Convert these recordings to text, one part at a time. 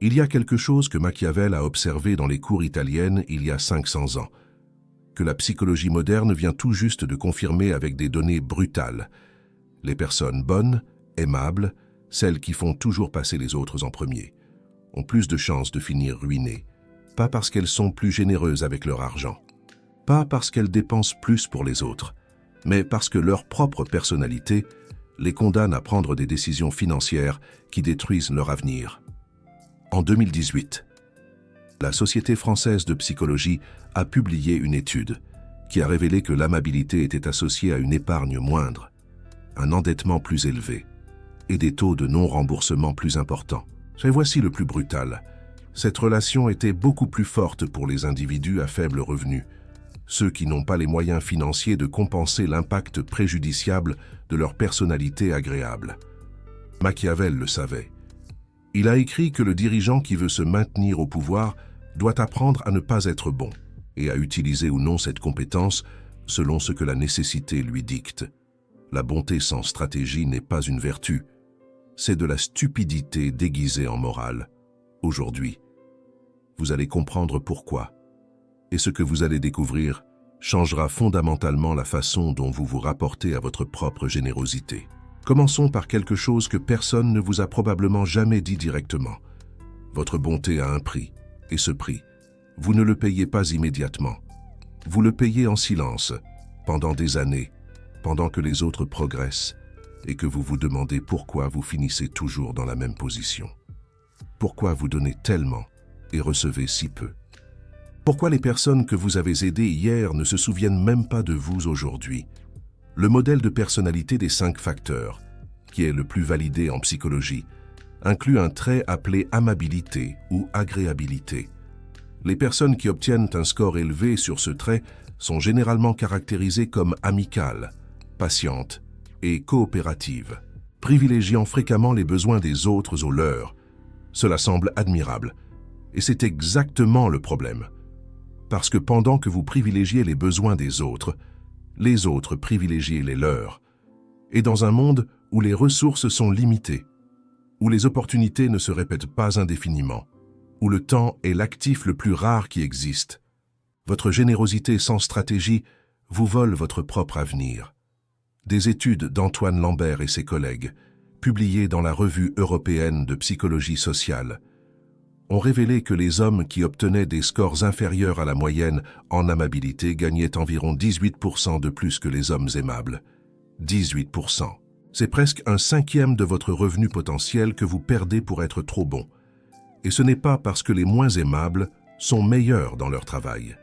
Il y a quelque chose que Machiavel a observé dans les cours italiennes il y a 500 ans, que la psychologie moderne vient tout juste de confirmer avec des données brutales. Les personnes bonnes, aimables, celles qui font toujours passer les autres en premier, ont plus de chances de finir ruinées, pas parce qu'elles sont plus généreuses avec leur argent, pas parce qu'elles dépensent plus pour les autres, mais parce que leur propre personnalité les condamne à prendre des décisions financières qui détruisent leur avenir. En 2018, la Société française de psychologie a publié une étude qui a révélé que l'amabilité était associée à une épargne moindre, un endettement plus élevé et des taux de non-remboursement plus importants. Et voici le plus brutal. Cette relation était beaucoup plus forte pour les individus à faible revenu, ceux qui n'ont pas les moyens financiers de compenser l'impact préjudiciable de leur personnalité agréable. Machiavel le savait. Il a écrit que le dirigeant qui veut se maintenir au pouvoir doit apprendre à ne pas être bon et à utiliser ou non cette compétence selon ce que la nécessité lui dicte. La bonté sans stratégie n'est pas une vertu, c'est de la stupidité déguisée en morale. Aujourd'hui, vous allez comprendre pourquoi, et ce que vous allez découvrir changera fondamentalement la façon dont vous vous rapportez à votre propre générosité. Commençons par quelque chose que personne ne vous a probablement jamais dit directement. Votre bonté a un prix, et ce prix, vous ne le payez pas immédiatement. Vous le payez en silence, pendant des années, pendant que les autres progressent, et que vous vous demandez pourquoi vous finissez toujours dans la même position. Pourquoi vous donnez tellement et recevez si peu? Pourquoi les personnes que vous avez aidées hier ne se souviennent même pas de vous aujourd'hui? Le modèle de personnalité des 5 facteurs, qui est le plus validé en psychologie, inclut un trait appelé amabilité ou agréabilité. Les personnes qui obtiennent un score élevé sur ce trait sont généralement caractérisées comme amicales, patientes et coopératives, privilégiant fréquemment les besoins des autres aux leurs. Cela semble admirable, et c'est exactement le problème. Parce que pendant que vous privilégiez les besoins des autres privilégient les leurs. Et dans un monde où les ressources sont limitées, où les opportunités ne se répètent pas indéfiniment, où le temps est l'actif le plus rare qui existe, votre générosité sans stratégie vous vole votre propre avenir. Des études d'Antoine Lambert et ses collègues, publiées dans la Revue européenne de psychologie sociale, ont révélé que les hommes qui obtenaient des scores inférieurs à la moyenne en amabilité gagnaient environ 18% de plus que les hommes aimables. 18%. C'est presque un 1/5 de votre revenu potentiel que vous perdez pour être trop bon. Et ce n'est pas parce que les moins aimables sont meilleurs dans leur travail.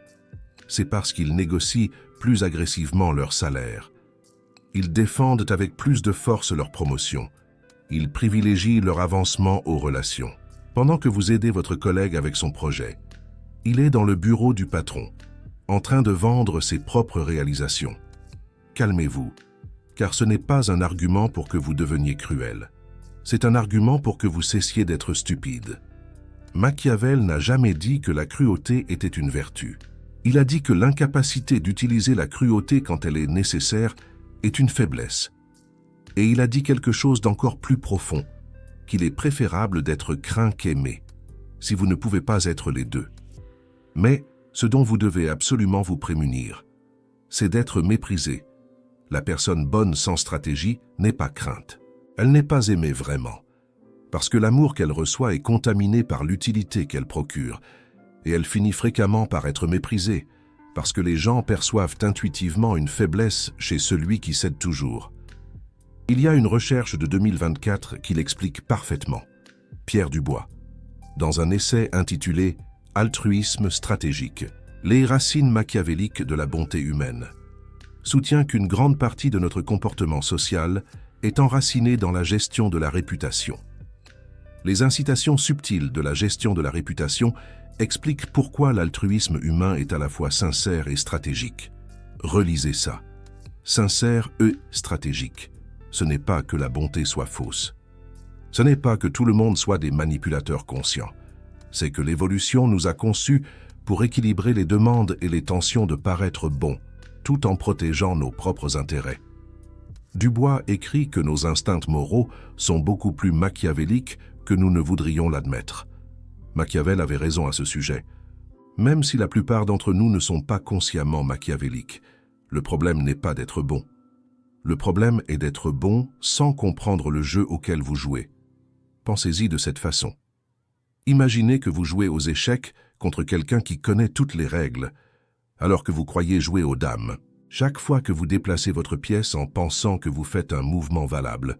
C'est parce qu'ils négocient plus agressivement leur salaire. Ils défendent avec plus de force leur promotion. Ils privilégient leur avancement aux relations. Pendant que vous aidez votre collègue avec son projet, il est dans le bureau du patron, en train de vendre ses propres réalisations. Calmez-vous, car ce n'est pas un argument pour que vous deveniez cruel. C'est un argument pour que vous cessiez d'être stupide. Machiavel n'a jamais dit que la cruauté était une vertu. Il a dit que l'incapacité d'utiliser la cruauté quand elle est nécessaire est une faiblesse. Et il a dit quelque chose d'encore plus profond, qu'il est préférable d'être craint qu'aimé, si vous ne pouvez pas être les deux. Mais ce dont vous devez absolument vous prémunir, c'est d'être méprisé. La personne bonne sans stratégie n'est pas crainte. Elle n'est pas aimée vraiment, parce que l'amour qu'elle reçoit est contaminé par l'utilité qu'elle procure, et elle finit fréquemment par être méprisée, parce que les gens perçoivent intuitivement une faiblesse chez celui qui cède toujours. Il y a une recherche de 2024 qui l'explique parfaitement. Pierre Dubois, dans un essai intitulé « Altruisme stratégique, les racines machiavéliques de la bonté humaine », soutient qu'une grande partie de notre comportement social est enracinée dans la gestion de la réputation. Les incitations subtiles de la gestion de la réputation expliquent pourquoi l'altruisme humain est à la fois sincère et stratégique. Relisez ça. Sincère et stratégique. Ce n'est pas que la bonté soit fausse. Ce n'est pas que tout le monde soit des manipulateurs conscients. C'est que l'évolution nous a conçus pour équilibrer les demandes et les tensions de paraître bons, tout en protégeant nos propres intérêts. Dubois écrit que nos instincts moraux sont beaucoup plus machiavéliques que nous ne voudrions l'admettre. Machiavel avait raison à ce sujet. Même si la plupart d'entre nous ne sont pas consciemment machiavéliques, le problème n'est pas d'être bon. Le problème est d'être bon sans comprendre le jeu auquel vous jouez. Pensez-y de cette façon. Imaginez que vous jouez aux échecs contre quelqu'un qui connaît toutes les règles, alors que vous croyez jouer aux dames. Chaque fois que vous déplacez votre pièce en pensant que vous faites un mouvement valable,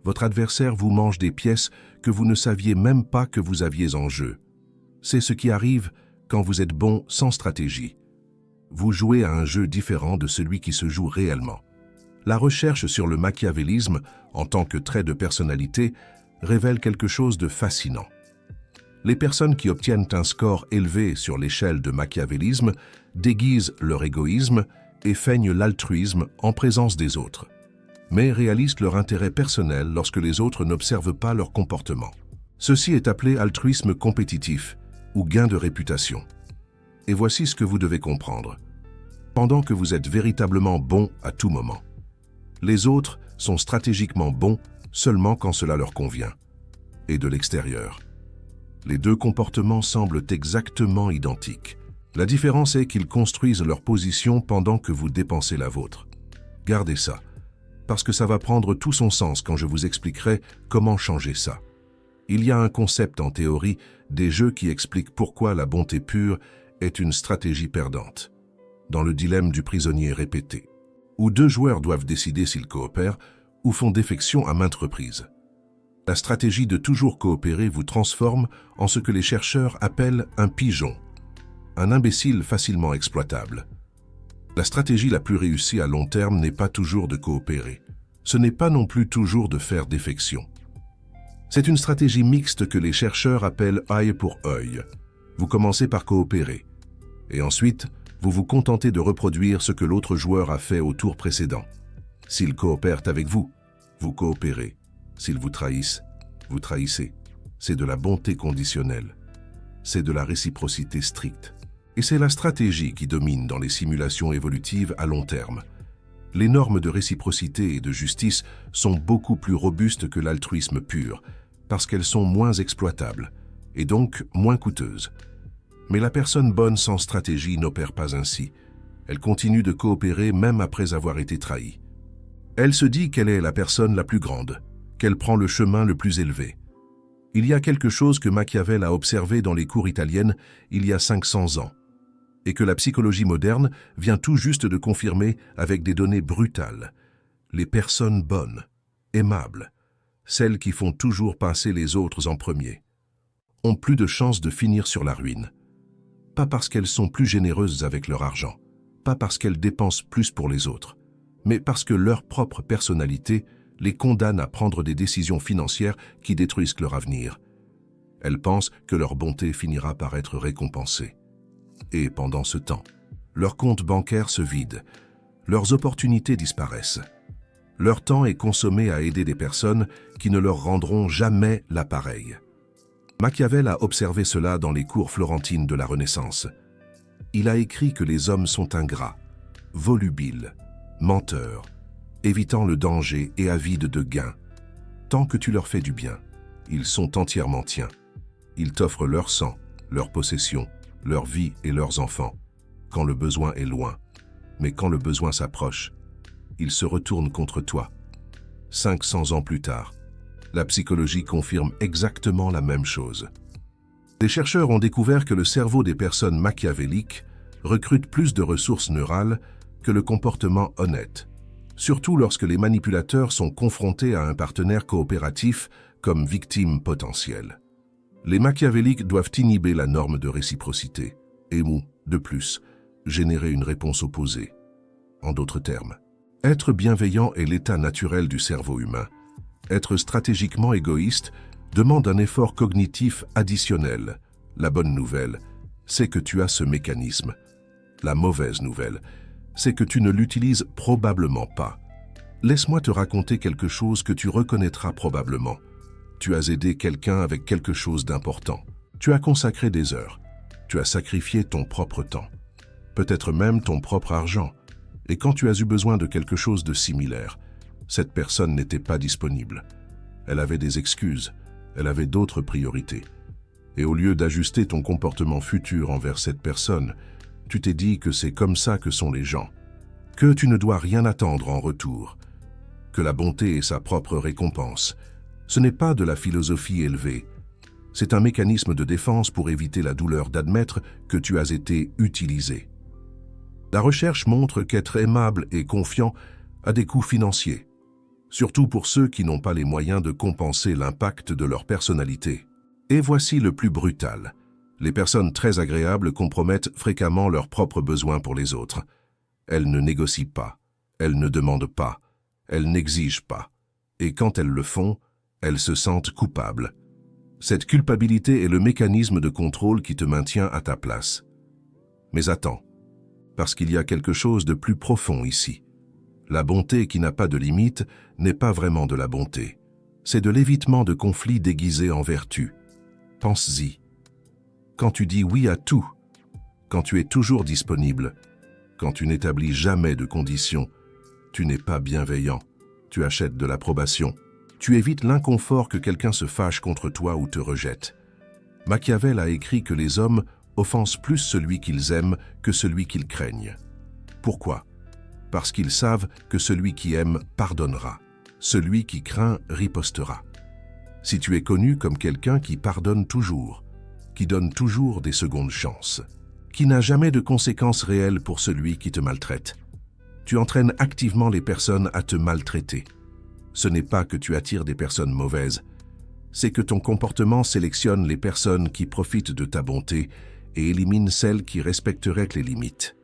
votre adversaire vous mange des pièces que vous ne saviez même pas que vous aviez en jeu. C'est ce qui arrive quand vous êtes bon sans stratégie. Vous jouez à un jeu différent de celui qui se joue réellement. La recherche sur le machiavélisme en tant que trait de personnalité révèle quelque chose de fascinant. Les personnes qui obtiennent un score élevé sur l'échelle de machiavélisme déguisent leur égoïsme et feignent l'altruisme en présence des autres, mais réalisent leur intérêt personnel lorsque les autres n'observent pas leur comportement. Ceci est appelé altruisme compétitif ou gain de réputation. Et voici ce que vous devez comprendre. Pendant que vous êtes véritablement bon à tout moment, les autres sont stratégiquement bons seulement quand cela leur convient. Et de l'extérieur, les deux comportements semblent exactement identiques. La différence est qu'ils construisent leur position pendant que vous dépensez la vôtre. Gardez ça, parce que ça va prendre tout son sens quand je vous expliquerai comment changer ça. Il y a un concept en théorie des jeux qui explique pourquoi la bonté pure est une stratégie perdante. Dans le dilemme du prisonnier répété, où deux joueurs doivent décider s'ils coopèrent ou font défection à maintes reprises. La stratégie de toujours coopérer vous transforme en ce que les chercheurs appellent un pigeon, un imbécile facilement exploitable. La stratégie la plus réussie à long terme n'est pas toujours de coopérer. Ce n'est pas non plus toujours de faire défection. C'est une stratégie mixte que les chercheurs appellent œil pour œil. Vous commencez par coopérer, et ensuite, vous vous contentez de reproduire ce que l'autre joueur a fait au tour précédent. S'ils coopèrent avec vous, vous coopérez. S'ils vous trahissent, vous trahissez. C'est de la bonté conditionnelle. C'est de la réciprocité stricte. Et c'est la stratégie qui domine dans les simulations évolutives à long terme. Les normes de réciprocité et de justice sont beaucoup plus robustes que l'altruisme pur, parce qu'elles sont moins exploitables, et donc moins coûteuses. Mais la personne bonne sans stratégie n'opère pas ainsi. Elle continue de coopérer même après avoir été trahie. Elle se dit qu'elle est la personne la plus grande, qu'elle prend le chemin le plus élevé. Il y a quelque chose que Machiavel a observé dans les cours italiennes il y a 500 ans, et que la psychologie moderne vient tout juste de confirmer avec des données brutales. Les personnes bonnes, aimables, celles qui font toujours passer les autres en premier, ont plus de chances de finir sur la ruine. Pas parce qu'elles sont plus généreuses avec leur argent, pas parce qu'elles dépensent plus pour les autres, mais parce que leur propre personnalité les condamne à prendre des décisions financières qui détruisent leur avenir. Elles pensent que leur bonté finira par être récompensée. Et pendant ce temps, leurs comptes bancaires se vident, leurs opportunités disparaissent. Leur temps est consommé à aider des personnes qui ne leur rendront jamais l'appareil. Machiavel a observé cela dans les cours florentines de la Renaissance. Il a écrit que les hommes sont ingrats, volubiles, menteurs, évitant le danger et avides de gains. Tant que tu leur fais du bien, ils sont entièrement tiens. Ils t'offrent leur sang, leurs possessions, leur vie et leurs enfants, quand le besoin est loin. Mais quand le besoin s'approche, ils se retournent contre toi. 500 ans plus tard, la psychologie confirme exactement la même chose. Des chercheurs ont découvert que le cerveau des personnes machiavéliques recrute plus de ressources neurales que le comportement honnête, surtout lorsque les manipulateurs sont confrontés à un partenaire coopératif comme victime potentielle. Les machiavéliques doivent inhiber la norme de réciprocité et de plus, générer une réponse opposée. En d'autres termes, être bienveillant est l'état naturel du cerveau humain. Être stratégiquement égoïste demande un effort cognitif additionnel. La bonne nouvelle, c'est que tu as ce mécanisme. La mauvaise nouvelle, c'est que tu ne l'utilises probablement pas. Laisse-moi te raconter quelque chose que tu reconnaîtras probablement. Tu as aidé quelqu'un avec quelque chose d'important. Tu as consacré des heures. Tu as sacrifié ton propre temps. Peut-être même ton propre argent. Et quand tu as eu besoin de quelque chose de similaire, cette personne n'était pas disponible. Elle avait des excuses. Elle avait d'autres priorités. Et au lieu d'ajuster ton comportement futur envers cette personne, tu t'es dit que c'est comme ça que sont les gens, que tu ne dois rien attendre en retour, que la bonté est sa propre récompense. Ce n'est pas de la philosophie élevée, c'est un mécanisme de défense pour éviter la douleur d'admettre que tu as été utilisé. La recherche montre qu'être aimable et confiant a des coûts financiers, surtout pour ceux qui n'ont pas les moyens de compenser l'impact de leur personnalité. Et voici le plus brutal. Les personnes très agréables compromettent fréquemment leurs propres besoins pour les autres. Elles ne négocient pas, elles ne demandent pas, elles n'exigent pas. Et quand elles le font, elles se sentent coupables. Cette culpabilité est le mécanisme de contrôle qui te maintient à ta place. Mais attends, parce qu'il y a quelque chose de plus profond ici. La bonté qui n'a pas de limite n'est pas vraiment de la bonté. C'est de l'évitement de conflits déguisés en vertu. Pense-y. Quand tu dis oui à tout, quand tu es toujours disponible, quand tu n'établis jamais de conditions, tu n'es pas bienveillant, tu achètes de l'approbation, tu évites l'inconfort que quelqu'un se fâche contre toi ou te rejette. Machiavel a écrit que les hommes offensent plus celui qu'ils aiment que celui qu'ils craignent. Pourquoi? Parce qu'ils savent que celui qui aime pardonnera, celui qui craint ripostera. Si tu es connu comme quelqu'un qui pardonne toujours, qui donne toujours des secondes chances, qui n'a jamais de conséquences réelles pour celui qui te maltraite, tu entraînes activement les personnes à te maltraiter. Ce n'est pas que tu attires des personnes mauvaises, c'est que ton comportement sélectionne les personnes qui profitent de ta bonté et élimine celles qui respecteraient les limites.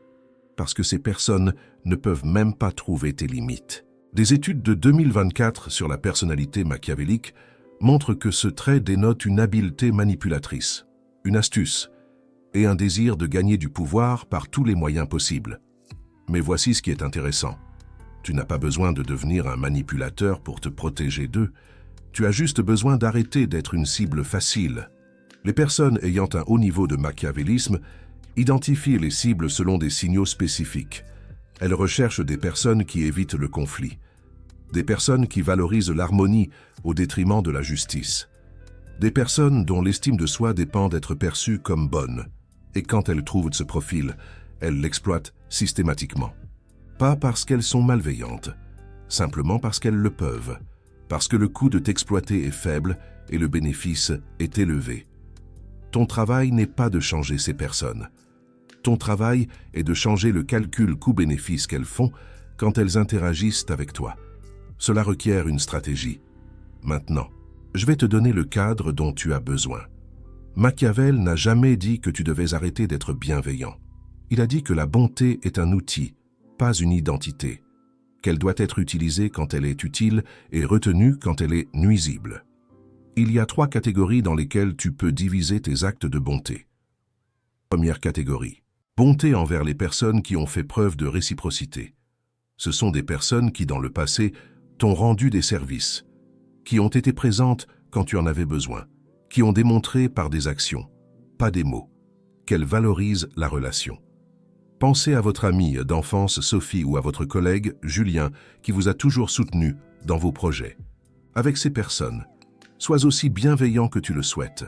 Parce que ces personnes ne peuvent même pas trouver tes limites. Des études de 2024 sur la personnalité machiavélique montrent que ce trait dénote une habileté manipulatrice, une astuce et un désir de gagner du pouvoir par tous les moyens possibles. Mais voici ce qui est intéressant. Tu n'as pas besoin de devenir un manipulateur pour te protéger d'eux. Tu as juste besoin d'arrêter d'être une cible facile. Les personnes ayant un haut niveau de machiavélisme identifient les cibles selon des signaux spécifiques. Elles recherchent des personnes qui évitent le conflit, des personnes qui valorisent l'harmonie au détriment de la justice, des personnes dont l'estime de soi dépend d'être perçue comme bonne, et quand elles trouvent ce profil, elles l'exploitent systématiquement. Pas parce qu'elles sont malveillantes, simplement parce qu'elles le peuvent, parce que le coût de t'exploiter est faible et le bénéfice est élevé. Ton travail n'est pas de changer ces personnes. Ton travail est de changer le calcul coût-bénéfice qu'elles font quand elles interagissent avec toi. Cela requiert une stratégie. Maintenant, je vais te donner le cadre dont tu as besoin. Machiavel n'a jamais dit que tu devais arrêter d'être bienveillant. Il a dit que la bonté est un outil, pas une identité, qu'elle doit être utilisée quand elle est utile et retenue quand elle est nuisible. Il y a 3 catégories dans lesquelles tu peux diviser tes actes de bonté. Première catégorie, bonté envers les personnes qui ont fait preuve de réciprocité. Ce sont des personnes qui, dans le passé, t'ont rendu des services, qui ont été présentes quand tu en avais besoin, qui ont démontré par des actions, pas des mots, qu'elles valorisent la relation. Pensez à votre amie d'enfance Sophie ou à votre collègue Julien qui vous a toujours soutenu dans vos projets. Avec ces personnes, sois aussi bienveillant que tu le souhaites.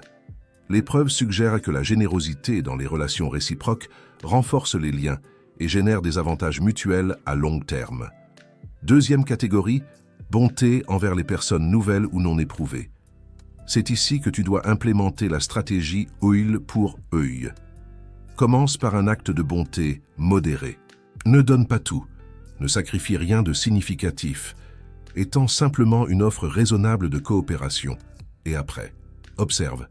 Les preuves suggèrent que la générosité dans les relations réciproques renforce les liens et génère des avantages mutuels à long terme. Deuxième catégorie, bonté envers les personnes nouvelles ou non éprouvées. C'est ici que tu dois implémenter la stratégie œil pour œil. Commence par un acte de bonté modéré. Ne donne pas tout, ne sacrifie rien de significatif, étends simplement une offre raisonnable de coopération. Et après, observe,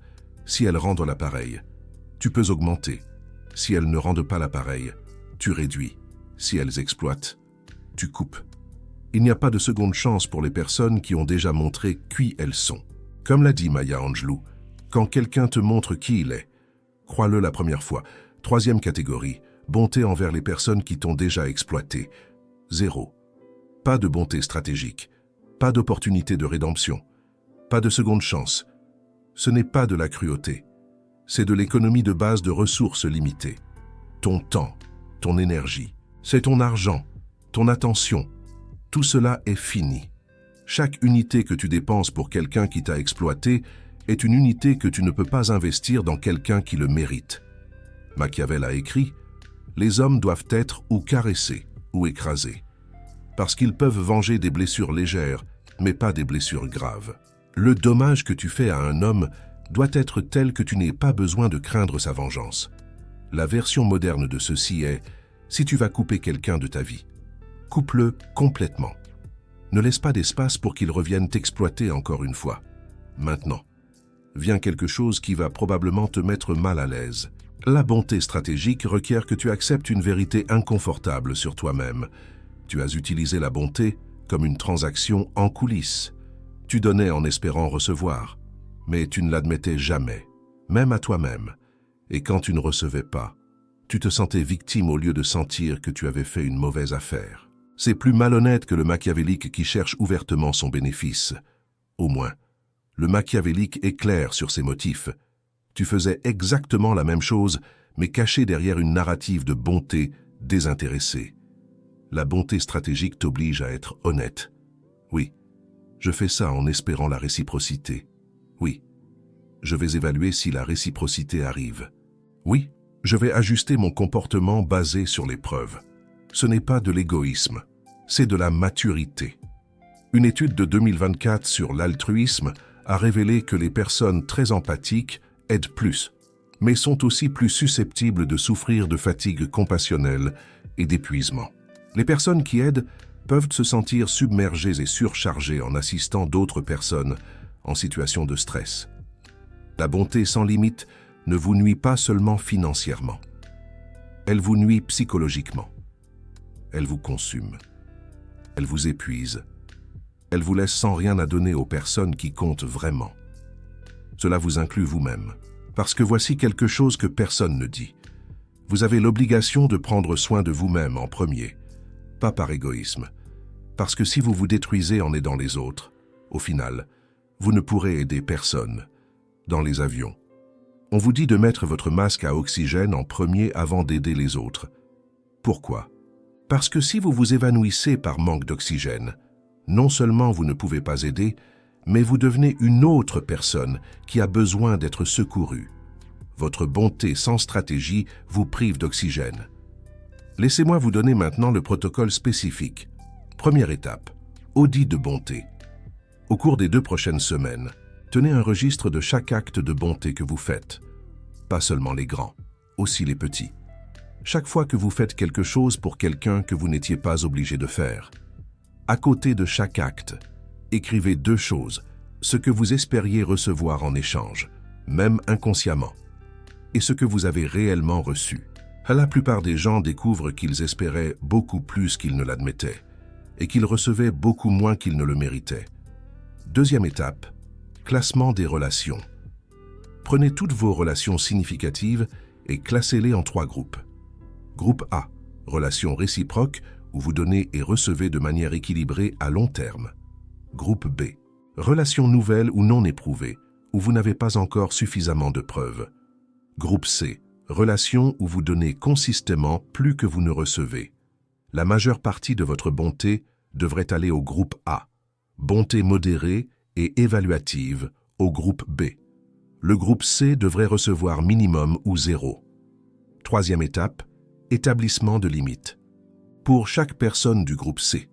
si elles rendent l'appareil, tu peux augmenter. Si elles ne rendent pas l'appareil, tu réduis. Si elles exploitent, tu coupes. Il n'y a pas de seconde chance pour les personnes qui ont déjà montré qui elles sont. Comme l'a dit Maya Angelou, quand quelqu'un te montre qui il est, crois-le la première fois. Troisième catégorie, bonté envers les personnes qui t'ont déjà exploité. 0. Pas de bonté stratégique, pas d'opportunité de rédemption, pas de seconde chance. Ce n'est pas de la cruauté, c'est de l'économie de base de ressources limitées. Ton temps, ton énergie, c'est ton argent, ton attention, tout cela est fini. Chaque unité que tu dépenses pour quelqu'un qui t'a exploité est une unité que tu ne peux pas investir dans quelqu'un qui le mérite. Machiavel a écrit « Les hommes doivent être ou caressés ou écrasés, parce qu'ils peuvent venger des blessures légères, mais pas des blessures graves. Le dommage que tu fais à un homme doit être tel que tu n'aies pas besoin de craindre sa vengeance. La version moderne de ceci est « Si tu vas couper quelqu'un de ta vie, coupe-le complètement. Ne laisse pas d'espace pour qu'il revienne t'exploiter encore une fois. Maintenant, vient quelque chose qui va probablement te mettre mal à l'aise. La bonté stratégique requiert que tu acceptes une vérité inconfortable sur toi-même. Tu as utilisé la bonté comme une transaction en coulisses. Tu donnais en espérant recevoir, mais tu ne l'admettais jamais, même à toi-même. Et quand tu ne recevais pas, tu te sentais victime au lieu de sentir que tu avais fait une mauvaise affaire. C'est plus malhonnête que le machiavélique qui cherche ouvertement son bénéfice. Au moins, le machiavélique est clair sur ses motifs. Tu faisais exactement la même chose, mais caché derrière une narrative de bonté désintéressée. La bonté stratégique t'oblige à être honnête. Oui, je fais ça en espérant la réciprocité. Oui, je vais évaluer si la réciprocité arrive. Oui, je vais ajuster mon comportement basé sur les preuves. Ce n'est pas de l'égoïsme, c'est de la maturité. Une étude de 2024 sur l'altruisme a révélé que les personnes très empathiques aident plus, mais sont aussi plus susceptibles de souffrir de fatigue compassionnelle et d'épuisement. Les personnes qui aident peuvent se sentir submergées et surchargées en assistant d'autres personnes en situation de stress. La bonté sans limite ne vous nuit pas seulement financièrement. Elle vous nuit psychologiquement. Elle vous consume. Elle vous épuise. Elle vous laisse sans rien à donner aux personnes qui comptent vraiment. Cela vous inclut vous-même. Parce que voici quelque chose que personne ne dit. Vous avez l'obligation de prendre soin de vous-même en premier, pas par égoïsme. Parce que si vous vous détruisez en aidant les autres, au final, vous ne pourrez aider personne. Dans les avions, on vous dit de mettre votre masque à oxygène en premier avant d'aider les autres. Pourquoi? Parce que si vous vous évanouissez par manque d'oxygène, non seulement vous ne pouvez pas aider, mais vous devenez une autre personne qui a besoin d'être secourue. Votre bonté sans stratégie vous prive d'oxygène. Laissez-moi vous donner maintenant le protocole spécifique. Première étape, audit de bonté. Au cours des 2 prochaines semaines, tenez un registre de chaque acte de bonté que vous faites. Pas seulement les grands, aussi les petits. Chaque fois que vous faites quelque chose pour quelqu'un que vous n'étiez pas obligé de faire. À côté de chaque acte, écrivez 2 choses, ce que vous espériez recevoir en échange, même inconsciemment, et ce que vous avez réellement reçu. La plupart des gens découvrent qu'ils espéraient beaucoup plus qu'ils ne l'admettaient, et qu'ils recevaient beaucoup moins qu'ils ne le méritaient. Deuxième étape, classement des relations. Prenez toutes vos relations significatives et classez-les en 3 groupes. Groupe A, relations réciproques où vous donnez et recevez de manière équilibrée à long terme. Groupe B, relations nouvelles ou non éprouvées, où vous n'avez pas encore suffisamment de preuves. Groupe C, relations où vous donnez consistamment plus que vous ne recevez. La majeure partie de votre bonté devrait aller au groupe A, bonté modérée et évaluative au groupe B. Le groupe C devrait recevoir minimum ou 0. Troisième étape, établissement de limites. Pour chaque personne du groupe C,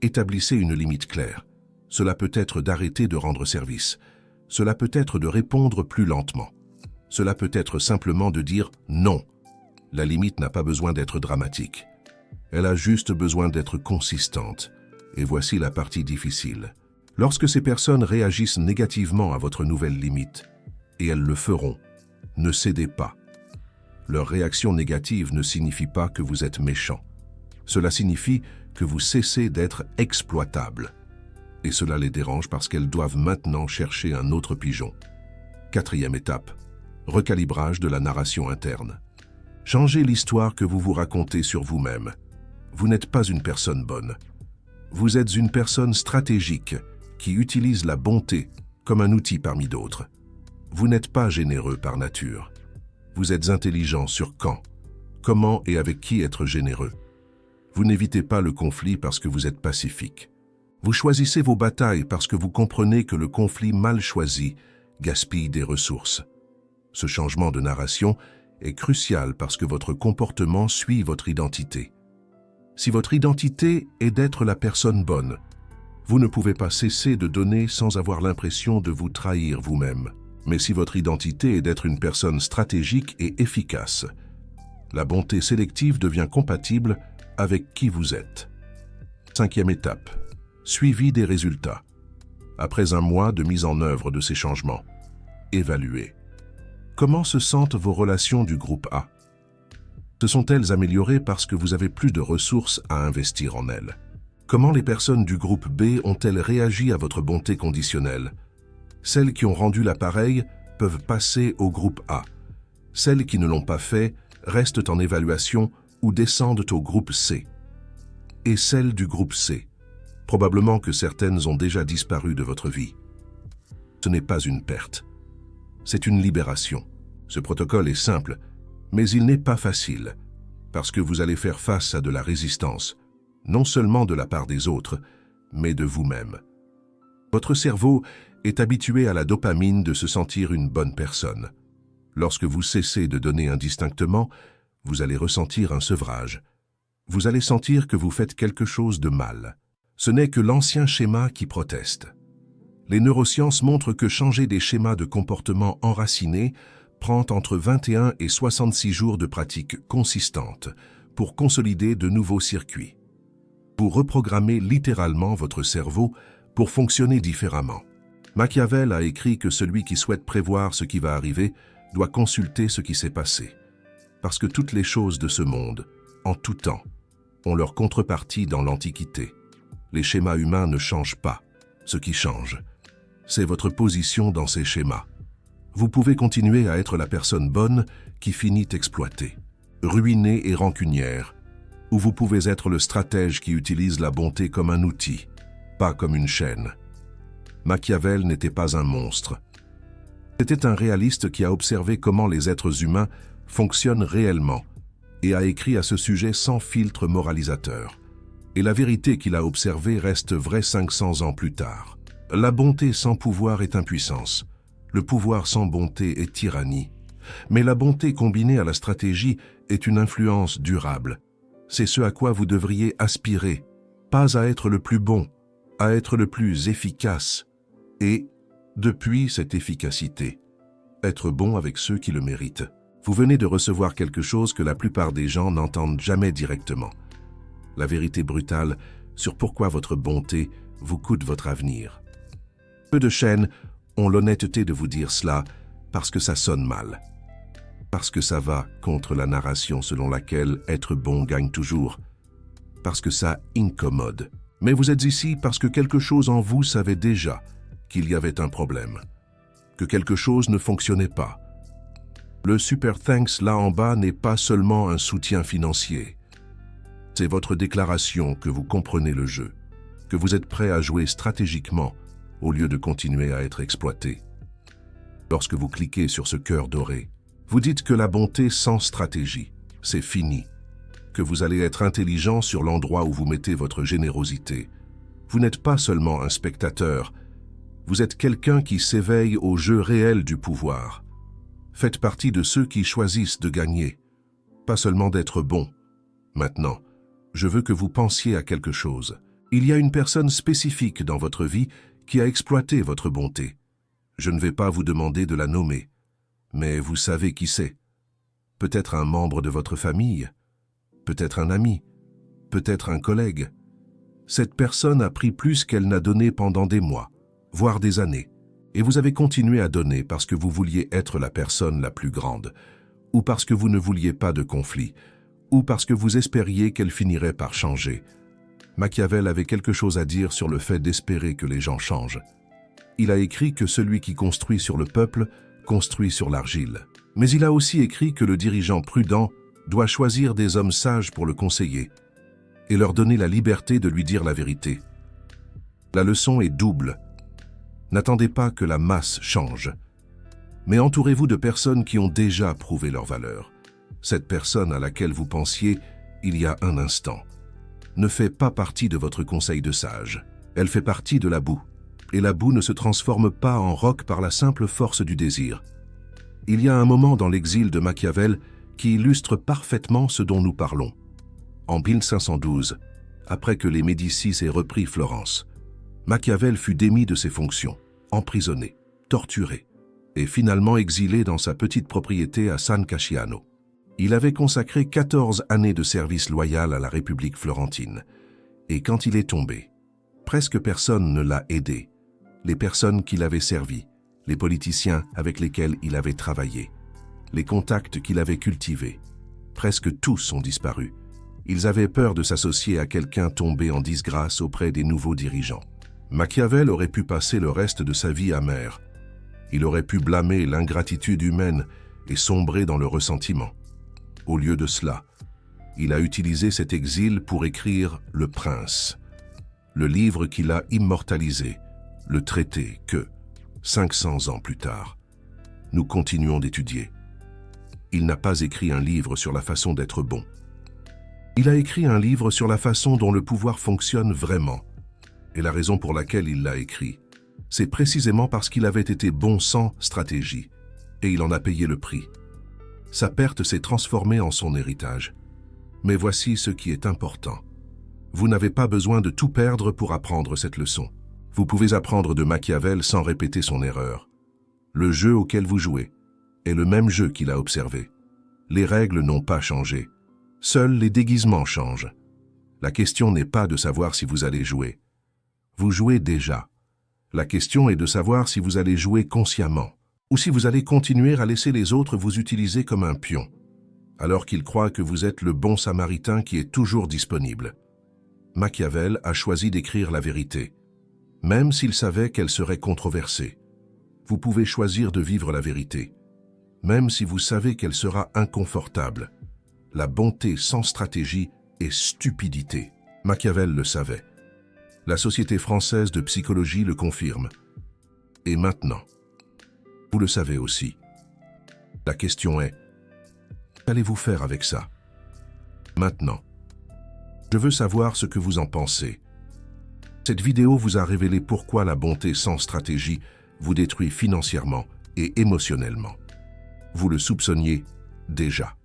établissez une limite claire. Cela peut être d'arrêter de rendre service. Cela peut être de répondre plus lentement. Cela peut être simplement de dire non. La limite n'a pas besoin d'être dramatique. Elle a juste besoin d'être consistante. Et voici la partie difficile. Lorsque ces personnes réagissent négativement à votre nouvelle limite, et elles le feront, ne cédez pas. Leur réaction négative ne signifie pas que vous êtes méchant. Cela signifie que vous cessez d'être exploitable. Et cela les dérange parce qu'elles doivent maintenant chercher un autre pigeon. Quatrième étape, recalibrage de la narration interne. Changez l'histoire que vous vous racontez sur vous-même. Vous n'êtes pas une personne bonne. Vous êtes une personne stratégique qui utilise la bonté comme un outil parmi d'autres. Vous n'êtes pas généreux par nature. Vous êtes intelligent sur quand, comment et avec qui être généreux. Vous n'évitez pas le conflit parce que vous êtes pacifique. Vous choisissez vos batailles parce que vous comprenez que le conflit mal choisi gaspille des ressources. Ce changement de narration est crucial parce que votre comportement suit votre identité. Si votre identité est d'être la personne bonne, vous ne pouvez pas cesser de donner sans avoir l'impression de vous trahir vous-même. Mais si votre identité est d'être une personne stratégique et efficace, la bonté sélective devient compatible avec qui vous êtes. 5e étape, suivi des résultats. Après un mois de mise en œuvre de ces changements, évaluez. Comment se sentent vos relations du groupe A? Se sont-elles améliorées parce que vous avez plus de ressources à investir en elles? Comment les personnes du groupe B ont-elles réagi à votre bonté conditionnelle? Celles qui ont rendu l'appareil peuvent passer au groupe A. Celles qui ne l'ont pas fait restent en évaluation ou descendent au groupe C. Et celles du groupe C, probablement que certaines ont déjà disparu de votre vie. Ce n'est pas une perte, c'est une libération. Ce protocole est simple, mais il n'est pas facile, parce que vous allez faire face à de la résistance, non seulement de la part des autres, mais de vous-même. Votre cerveau est habitué à la dopamine de se sentir une bonne personne. Lorsque vous cessez de donner indistinctement, vous allez ressentir un sevrage. Vous allez sentir que vous faites quelque chose de mal. Ce n'est que l'ancien schéma qui proteste. Les neurosciences montrent que changer des schémas de comportement enracinés prend entre 21 et 66 jours de pratique consistante pour consolider de nouveaux circuits. Vous reprogrammez littéralement votre cerveau pour fonctionner différemment. Machiavel a écrit que celui qui souhaite prévoir ce qui va arriver doit consulter ce qui s'est passé. Parce que toutes les choses de ce monde, en tout temps, ont leur contrepartie dans l'Antiquité. Les schémas humains ne changent pas. Ce qui change, c'est votre position dans ces schémas. Vous pouvez continuer à être la personne bonne qui finit exploitée, ruinée et rancunière, ou vous pouvez être le stratège qui utilise la bonté comme un outil, pas comme une chaîne. Machiavel n'était pas un monstre. C'était un réaliste qui a observé comment les êtres humains fonctionnent réellement et a écrit à ce sujet sans filtre moralisateur. Et la vérité qu'il a observée reste vraie 500 ans plus tard. La bonté sans pouvoir est impuissance. Le pouvoir sans bonté est tyrannie. Mais la bonté combinée à la stratégie est une influence durable. C'est ce à quoi vous devriez aspirer, pas à être le plus bon, à être le plus efficace. Et, depuis cette efficacité, être bon avec ceux qui le méritent. Vous venez de recevoir quelque chose que la plupart des gens n'entendent jamais directement. La vérité brutale sur pourquoi votre bonté vous coûte votre avenir. Peu de chaînes ont l'honnêteté de vous dire cela parce que ça sonne mal. Parce que ça va contre la narration selon laquelle être bon gagne toujours. Parce que ça incommode. Mais vous êtes ici parce que quelque chose en vous savait déjà qu'il y avait un problème. Que quelque chose ne fonctionnait pas. Le Super Thanks là en bas n'est pas seulement un soutien financier. C'est votre déclaration que vous comprenez le jeu, que vous êtes prêt à jouer stratégiquement au lieu de continuer à être exploité. Lorsque vous cliquez sur ce cœur doré, vous dites que la bonté sans stratégie, c'est fini, que vous allez être intelligent sur l'endroit où vous mettez votre générosité. Vous n'êtes pas seulement un spectateur, vous êtes quelqu'un qui s'éveille au jeu réel du pouvoir. Faites partie de ceux qui choisissent de gagner, pas seulement d'être bon. Maintenant, je veux que vous pensiez à quelque chose. Il y a une personne spécifique dans votre vie qui a exploité votre bonté. Je ne vais pas vous demander de la nommer, mais vous savez qui c'est. Peut-être un membre de votre famille, peut-être un ami, peut-être un collègue. Cette personne a pris plus qu'elle n'a donné pendant des mois, voire des années, et vous avez continué à donner parce que vous vouliez être la personne la plus grande, ou parce que vous ne vouliez pas de conflit, ou parce que vous espériez qu'elle finirait par changer. Machiavel avait quelque chose à dire sur le fait d'espérer que les gens changent. Il a écrit que celui qui construit sur le peuple construit sur l'argile. Mais il a aussi écrit que le dirigeant prudent doit choisir des hommes sages pour le conseiller et leur donner la liberté de lui dire la vérité. La leçon est double. N'attendez pas que la masse change, mais entourez-vous de personnes qui ont déjà prouvé leur valeur. Cette personne à laquelle vous pensiez il y a un instant ne fait pas partie de votre conseil de sages. Elle fait partie de la boue. Et la boue ne se transforme pas en roc par la simple force du désir. Il y a un moment dans l'exil de Machiavel qui illustre parfaitement ce dont nous parlons. En 1512, après que les Médicis aient repris Florence, Machiavel fut démis de ses fonctions, emprisonné, torturé et finalement exilé dans sa petite propriété à San Casciano. Il avait consacré 14 années de service loyal à la République florentine. Et quand il est tombé, presque personne ne l'a aidé. Les personnes qu'il avait servies, les politiciens avec lesquels il avait travaillé, les contacts qu'il avait cultivés, presque tous ont disparu. Ils avaient peur de s'associer à quelqu'un tombé en disgrâce auprès des nouveaux dirigeants. Machiavel aurait pu passer le reste de sa vie amer. Il aurait pu blâmer l'ingratitude humaine et sombrer dans le ressentiment. Au lieu de cela, il a utilisé cet exil pour écrire Le Prince, le livre qu'il a immortalisé, le traité que, 500 ans plus tard, nous continuons d'étudier. Il n'a pas écrit un livre sur la façon d'être bon. Il a écrit un livre sur la façon dont le pouvoir fonctionne vraiment. Et la raison pour laquelle il l'a écrit, c'est précisément parce qu'il avait été bon sans stratégie, et il en a payé le prix. Sa perte s'est transformée en son héritage. Mais voici ce qui est important. Vous n'avez pas besoin de tout perdre pour apprendre cette leçon. Vous pouvez apprendre de Machiavel sans répéter son erreur. Le jeu auquel vous jouez est le même jeu qu'il a observé. Les règles n'ont pas changé. Seuls les déguisements changent. La question n'est pas de savoir si vous allez jouer. Vous jouez déjà. La question est de savoir si vous allez jouer consciemment, ou si vous allez continuer à laisser les autres vous utiliser comme un pion, alors qu'ils croient que vous êtes le bon samaritain qui est toujours disponible. Machiavel a choisi d'écrire la vérité, même s'il savait qu'elle serait controversée. Vous pouvez choisir de vivre la vérité, même si vous savez qu'elle sera inconfortable. La bonté sans stratégie est stupidité. Machiavel le savait. La Société française de psychologie le confirme. Et maintenant, vous le savez aussi. La question est, qu'allez-vous faire avec ça? Maintenant, je veux savoir ce que vous en pensez. Cette vidéo vous a révélé pourquoi la bonté sans stratégie vous détruit financièrement et émotionnellement. Vous le soupçonniez déjà.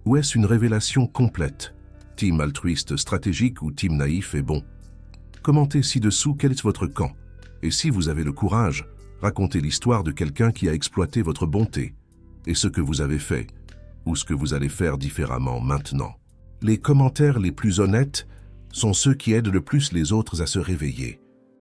Ou est-ce une révélation complète? Team altruiste stratégique ou team naïf et bon? Commentez ci-dessous quel est votre camp. Et si vous avez le courage, racontez l'histoire de quelqu'un qui a exploité votre bonté et ce que vous avez fait ou ce que vous allez faire différemment maintenant. Les commentaires les plus honnêtes sont ceux qui aident le plus les autres à se réveiller.